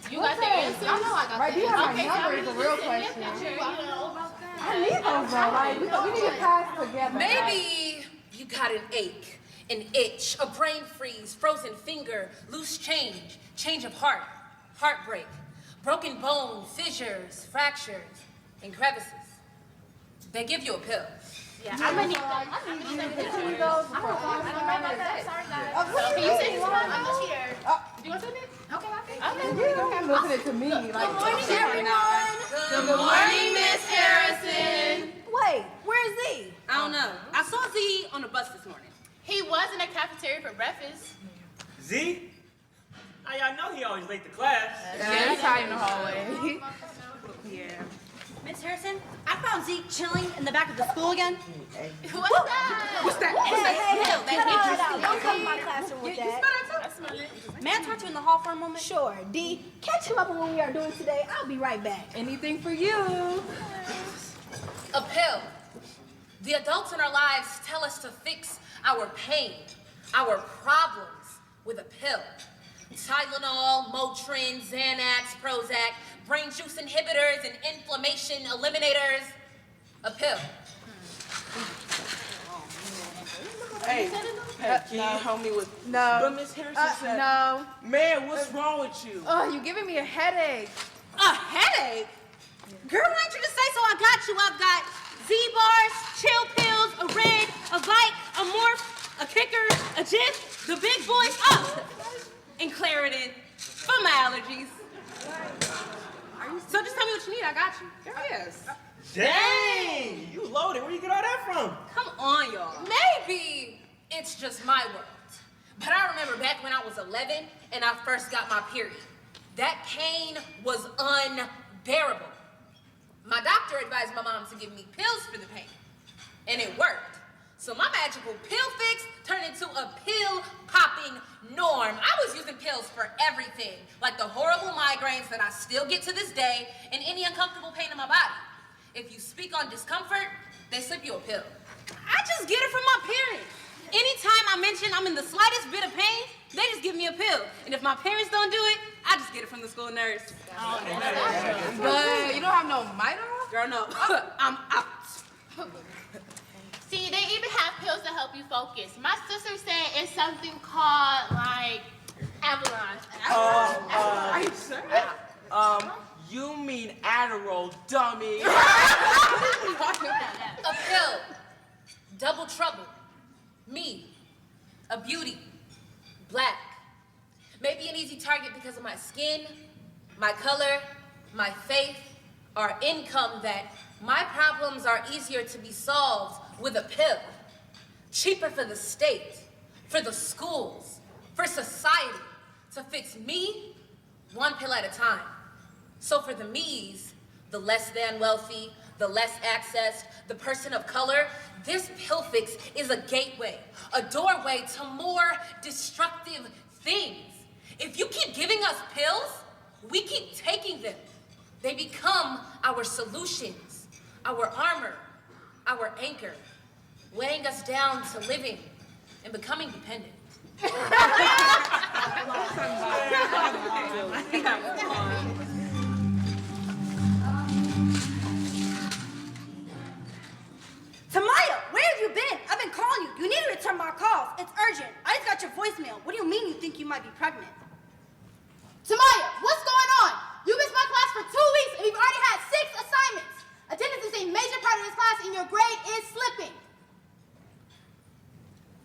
You got the answer? I know I got right, the answer. Right, do you have my number is a real question. I need those though, like, we need to pass together. Maybe you got an ache, an itch, a brain freeze, frozen finger, loose change, change of heart, heartbreak, broken bone, fissures, fractures, and crevices. They give you a pill. Yeah, I'm gonna need that. I need you to do those. I don't know about that. Sorry, guys. Can you say one? I'm not here. Do you want to do it? Okay. You don't have to listen it to me. Like, good morning, everyone. Good morning, Miss Harrison. Wait, where's Z? I don't know. I saw Z on the bus this morning. He was in the cafeteria for breakfast. Z? I know he always late to class. yeah, he's hiding in the hallway. Yeah. Miss Harrison, I found Zeke chilling in the back of the school again. What's that? What's that? Hey, don't come to my classroom with that. May I talk to you in the hall for a moment? Sure, D. Catch him up on what we are doing today. I'll be right back. Anything for you. A pill. The adults in our lives tell us to fix our pain, our problems with a pill. Tylenol, Motrin, Xanax, Prozac, brain juice inhibitors, and inflammation eliminators. A pill. Hey, can you help me with... No. But Miss Harrison said... No. Man, what's wrong with you? Oh, you're giving me a headache. A headache? Girl, why didn't you just say so? I got you. I've got Z-bars, chill pills, a red, a Vite, a Morph, a Kicker, a Jif, the big boys up, and Claritin for my allergies. So just tell me what you need. I got you. Yes. Dang! You loaded. Where you get all that from? Come on, y'all. Maybe it's just my world. But I remember back when I was 11 and I first got my period. That pain was unbearable. My doctor advised my mom to give me pills for the pain. And it worked. So my magical pill fix turned into a pill-popping norm. I was using pills for everything, like the horrible migraines that I still get to this day and any uncomfortable pain in my body. If you speak on discomfort, they slip you a pill. I just get it from my parents. Anytime I mention I'm in the slightest bit of pain, they just give me a pill. And if my parents don't do it, I just get it from the school nurse. But you don't have no Midol? Girl, no. I'm out. See, they even have pills to help you focus. My sister said it's something called, like, Avalon. Are you sure? You mean Adderall, dummy. A pill. Double trouble. Me. A beauty. Black. Maybe an easy target because of my skin, my color, my faith, or income, that my problems are easier to be solved with a pill. Cheaper for the state, for the schools, for society, to fix me one pill at a time. So for the me's, the less than wealthy, the less accessed, the person of color, this pill fix is a gateway, a doorway to more destructive things. If you keep giving us pills, we keep taking them. They become our solutions, our armor, our anchor, weighing us down to living and becoming dependent. do you mean you think you might be pregnant? Tamaya, what's going on? You missed my class for 2 weeks and you've already had 6 assignments. Attendance is a major part of this class and your grade is slipping.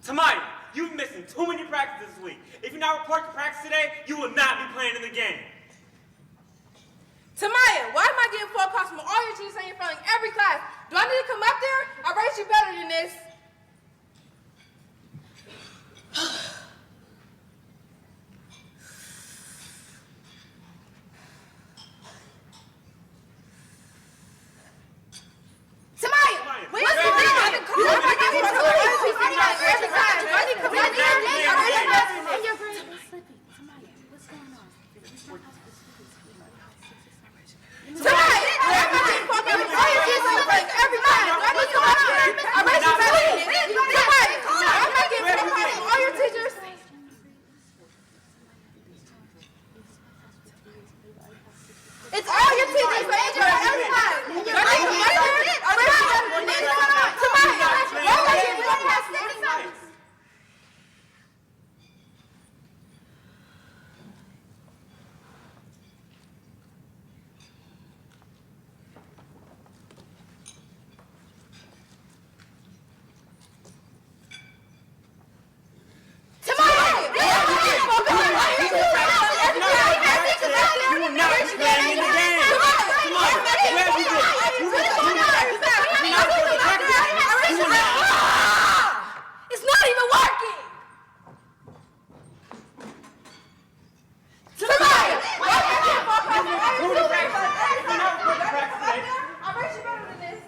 Tamaya, you've missing too many practices this week. If you not report to practice today, you will not be playing in the game. Tamaya, why am I getting phone calls from all your teachers saying you're failing every class? Do I need to come up there? I rate you better than this. Tamaya, Wait, what's wait, going wait, on? wait, come on, You missed come on, my come on, class come on, every time. why did you come up there? And your grade is slipping. Tamaya, what's going on? Tamaya, why am I getting phone calls from all your teachers saying you're failing every class? Do I need to come up there? I rate you better than this. Tamaya, why am I getting phone calls from all your teachers? It's all your teachers saying you're failing every class. Do I need to come up there? I rate you better than this. Tamaya, why am I getting phone calls from all your teachers? You will not be playing in the game. Tamaya, where have you been? You will not report to practice. You will not. It's not even working! Tamaya! Why are you getting phone calls from all your teachers? You will not report to practice today. I rate you better than this.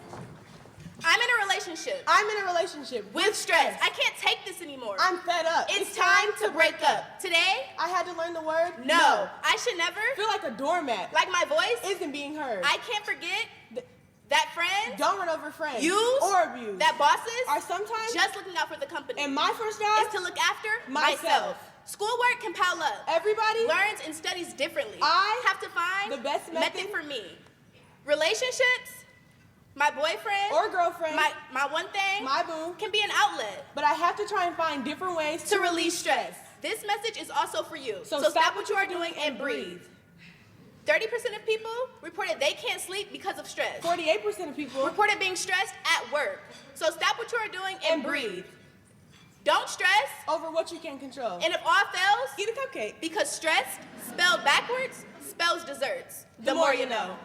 I'm in a relationship I'm in a relationship with stress. I can't take this anymore. I'm fed up. It's time to break up. Today, I had to learn the word no. I should never, I feel like a doormat. like my voice, Isn't being heard. I can't forget that friends, Don't run over friends. Use or abuse. that bosses are sometimes. just looking out for the company. And my first job is to look after myself. Schoolwork can pile up. Everybody Learns and studies differently. I have to find the best method for me. Relationships, my boyfriend, or girlfriend, my one thing, my boo. can be an outlet But I have to try and find different ways to release stress. This message is also for you. So stop what you are doing and breathe. 30% of people reported they can't sleep because of stress. 48% of people Reported being stressed at work. So stop what you are doing and breathe. Don't stress, over what you can control. and if all fails, Eat a cupcake. because stress, spelled backwards, spells desserts. The more you know.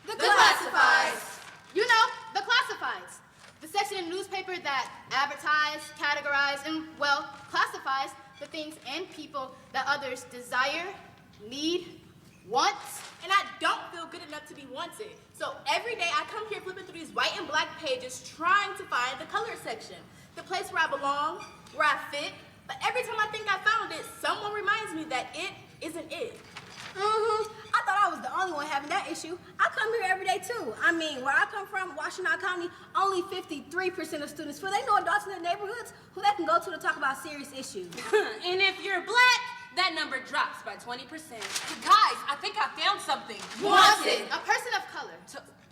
The classifieds. You know, the classifieds. The section in the newspaper that advertise, categorize, and, well, classifies the things and people that others desire, need, want. And I don't feel good enough to be wanted. So every day I come here flipping through these white and black pages trying to find the color section. The place where I belong, where I fit. But every time I think I found it, someone reminds me that it isn't it. I thought I was the only one having that issue. I come here every day too. I mean, where I come from, Washington County, only 53% of students feel they know adults in their neighborhoods who they can go to talk about serious issues. And if you're black, that number drops by 20%. Guys, I think I found something. Wanted. A person of color.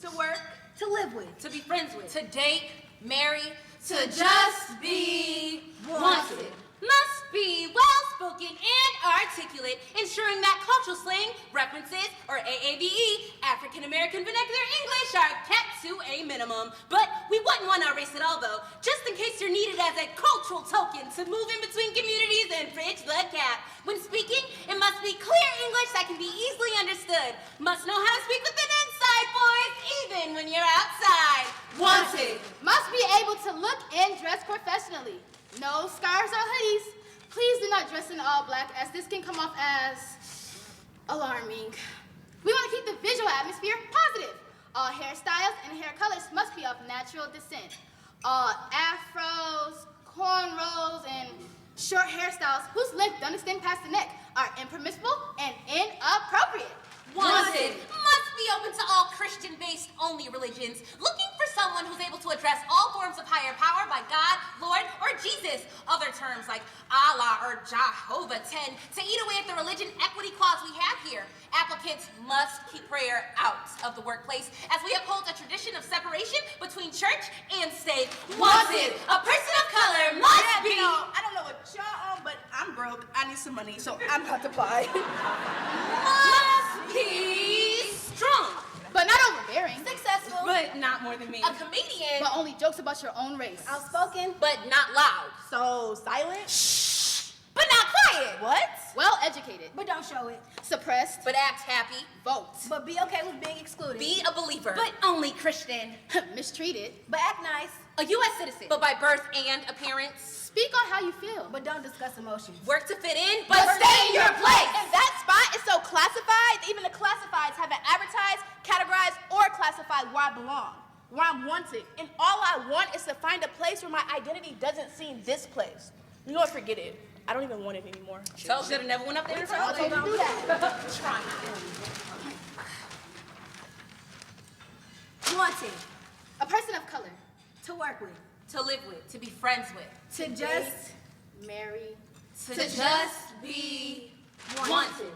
To work, To live with. to be friends with, to date, marry, to just be wanted. Must be well-spoken and articulate, ensuring that cultural slang, references, or AAVE, African American Vernacular English, are kept to a minimum. But we wouldn't want to erase it all, though, just in case you're needed as a cultural token to move in between communities and bridge the gap. When speaking, it must be clear English that can be easily understood. Must know how to speak with an inside voice, even when you're outside. Wanted. Must be able to look and dress professionally. No scarves or hoodies. Please do not dress in all black, as this can come off as alarming. We want to keep the visual atmosphere positive. All hairstyles and hair colors must be of natural descent. All afros, cornrows, and short hairstyles whose length doesn't extend past the neck are impermissible and inappropriate. Wanted. Must be open to all Christian-based only religions. Looking for someone who's able to address all forms of higher power by God, Lord, or Jesus. Other terms like Allah or Jehovah tend to eat away at the religion equity clause we have here. Applicants must keep prayer out of the workplace as we uphold a tradition of separation between church and state. Wanted, a person of color must be. I don't know what y'all on, but I'm broke. I need some money, so I'm about to buy. Must be strong. But not overbearing. Successful. But not more than me. A comedian, But only jokes about your own race. Outspoken. but not loud. So silent? But not quiet. What? Well educated. But don't show it. Suppressed. But act happy. Vote. But be okay with being excluded. Be a believer. But only Christian. Mistreated. But act nice. a U.S. citizen. But by birth and appearance. Speak on how you feel. But don't discuss emotions. Work to fit in, but stay in your place. And that spot is so classified that even the classifieds haven't advertised, categorized, or classified where I belong, where I'm wanted. And all I want is to find a place where my identity doesn't seem this place. You know what, forget it. I don't even want it anymore. So should have never went up there and Told you don't do that. Wanted. A person of color. To work with. to live with, to be friends with, To just. Marry. to just be wanted.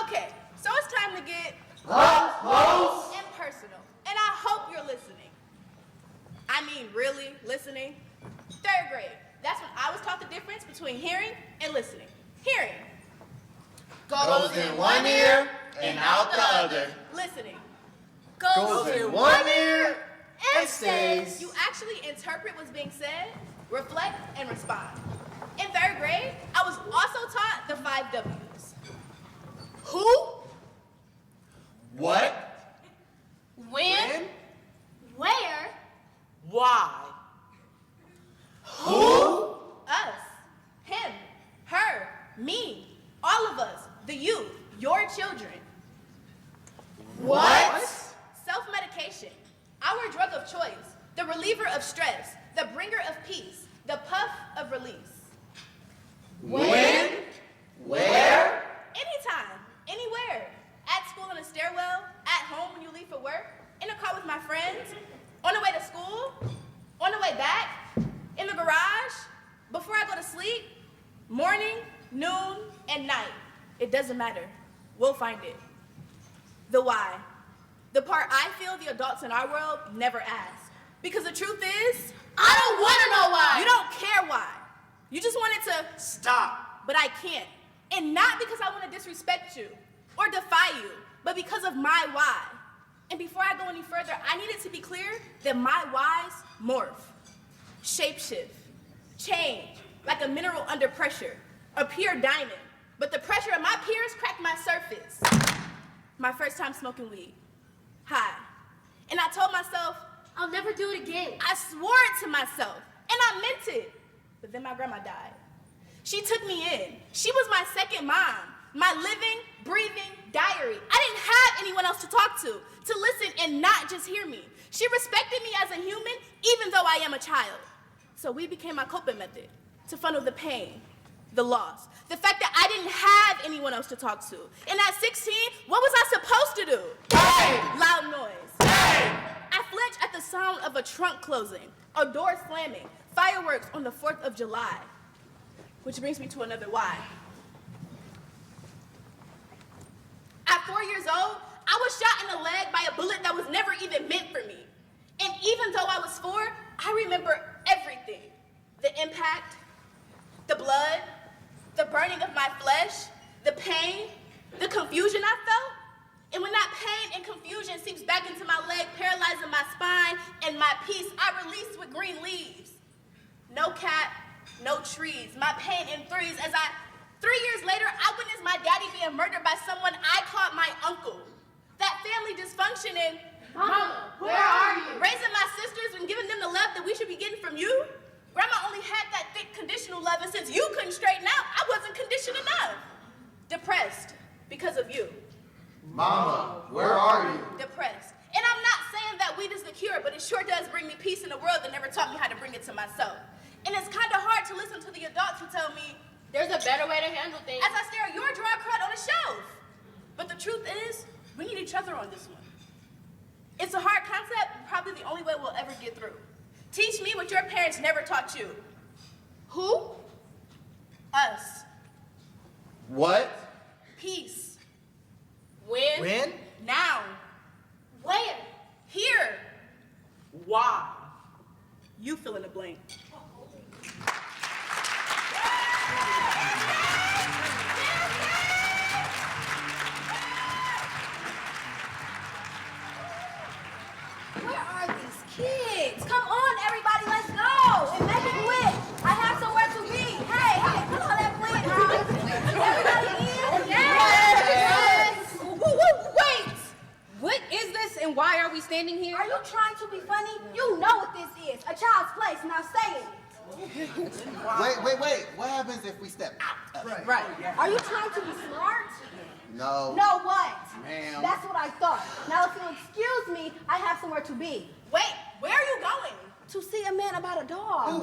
Okay, so it's time to get close and personal. And I hope you're listening. I mean, really listening. 3rd grade. That's when I was taught the difference between hearing and listening. Hearing. Goes in one ear and out the other. Listening. Goes in one ear and stays. You actually interpret what's being said, reflect, and respond. In 3rd grade, I was also taught the 5 W's. Who? What? When? Where? Why? Who? Us. Him. Her. Me. All of us. The youth. Your children. What? Self-medication. Our drug of choice. The reliever of stress. The bringer of peace. The puff of release. When? Where? Anytime. Anywhere. At school in a stairwell. At home when you leave for work. In a car with my friends. On the way to school. On the way back. In the garage. Before I go to sleep. Morning, noon, and night. It doesn't matter. We'll find it. The why. The part I feel the adults in our world never ask. Because the truth is, I don't want to know why. You don't care why. You just want it to Stop. but I can't. And not because I want to disrespect you or defy you, but because of my why. And before I go any further, I need it to be clear that my whys morph, shapeshift, change, like a mineral under pressure, a pure diamond. But the pressure of my peers cracked my surface. My first time smoking weed. High. And I told myself, I'll never do it again. I swore it to myself, and I meant it. But then my grandma died. She took me in. She was my second mom, my living, breathing diary. I didn't have anyone else to talk to listen and not just hear me. She respected me as a human, even though I am a child. So we became my coping method to funnel the pain, the loss, the fact that I didn't have anyone else to talk to. And at 16, what was I supposed to do? Hey! Loud noise. Hey! I flinch at the sound of a trunk closing, a door slamming, fireworks on the 4th of July. Which brings me to another why. At 4 years old, I was shot in the leg by a bullet that was never even meant for me. And even though I was 4, I remember everything. The impact, the blood, the burning of my flesh, the pain, the confusion I felt. And when that pain and confusion seeps back into my leg, paralyzing my spine and my peace, I release with green leaves. No cat, no trees, my pain in threes as 3 years later, I witnessed my daddy being murdered by someone I called my uncle. That family dysfunction and Mama, where are you? raising my sisters and giving them the love that we should be getting from you. Grandma only had that thick conditional love, and since you couldn't straighten out, I wasn't conditioned enough. Depressed because of you. Mama, where are you? Depressed. And I'm not saying that weed is the cure, but it sure does bring me peace in a world that never taught me how to bring it to myself. And it's kind of hard to listen to the adults who tell me, There's a better way to handle things. as I stare at your dry crud on a shelf. But the truth is, we need each other on this one. It's a hard concept, probably the only way we'll ever get through. Teach me what your parents never taught you. Who? Us. What? Peace. When? Now. Where? Here. Why? You fill in the blank. Where are these kids? Come on, everybody, let's go and make it quick. I have somewhere to be. Hey, come on, that quick. Everybody in? Yes. Wait! What is this and why are we standing here? Are you trying to be funny? You know what this is. A child's place. Now say it. Wait. What happens if we step out? Right. Are you trying to be smart? No. No what? Ma'am. That's what I thought. Now if you'll excuse me, I have somewhere to be. Wait, where are you going? To see a man about a dog.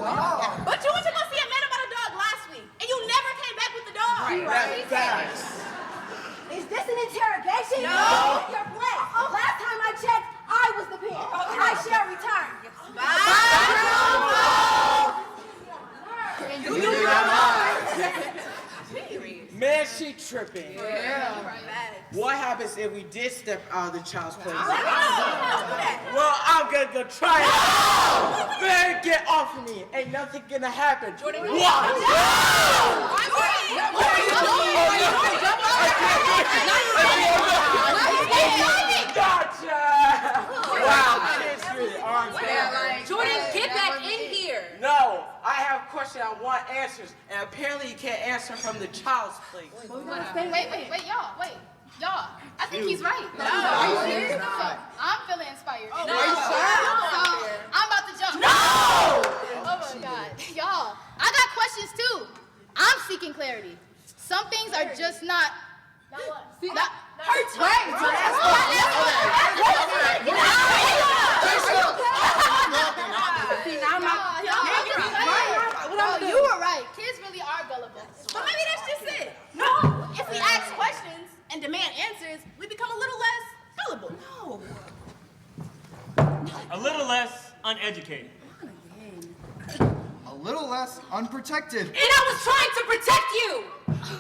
But you went to go see a man about a dog last week, and you never came back with the dog. Is this an interrogation? No. Your place. Last time I checked, I was the pen. I shall return. Man, she tripping. What happens if we did step out of the child's place? Well, I'm gonna go try it. Man, get off of me. Ain't nothing gonna happen. Gotcha! Wow, kids really aren't fair. Jordan, get back in here. No, I have questions I want answers, and apparently you can't answer from the child's place. Wait, y'all. I think he's right. No, I'm feeling inspired. Oh, So, I'm about to jump. No! Oh my God. Y'all, I got questions too. I'm seeking clarity. Some things are just not. You were right. Kids really are gullible. But maybe that's just it. No. If we ask questions and demand answers, we become a little less gullible. No. A little less uneducated. A little less unprotected. And I was trying to protect you.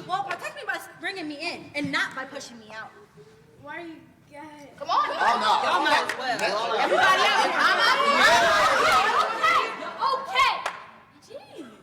Well, protect me by bringing me in and not by pushing me out. Why are you guys? Come on. Oh no. Everybody Okay.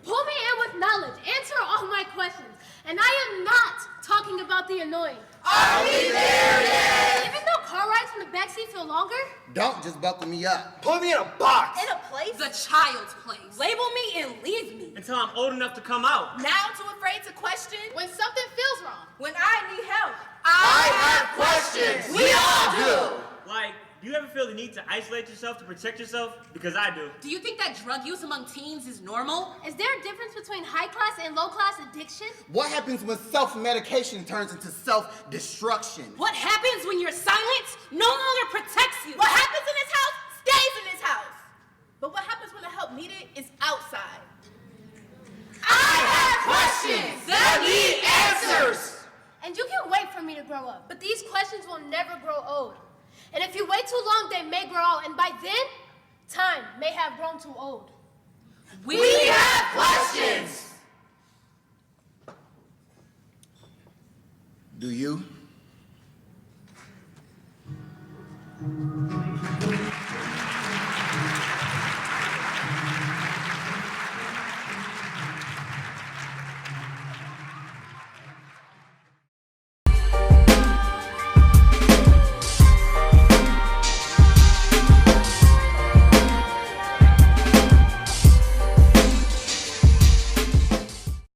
Pull me in with knowledge. Answer all my questions. And I am not talking about the annoying. Are we there yet? Even though car rides in the backseat feel longer, Don't just buckle me up. Put me in a box. In a place? The child's place. Label me and leave me. Until I'm old enough to come out. Now too afraid to question? When something feels wrong. When I need help. I have questions. We all do. Like, do you ever feel the need to isolate yourself to protect yourself? Because I do. Do you think that drug use among teens is normal? is there a difference between high class and low class addiction? What happens when self-medication turns into self-destruction? What happens when your silence no longer protects you? What happens in this house stays in this house. But what happens when the help needed is outside? I have questions that need answers. And you can wait for me to grow up, but these questions will never grow old. And if you wait too long, they may grow old, and by then, time may have grown too old. We have questions. Do you?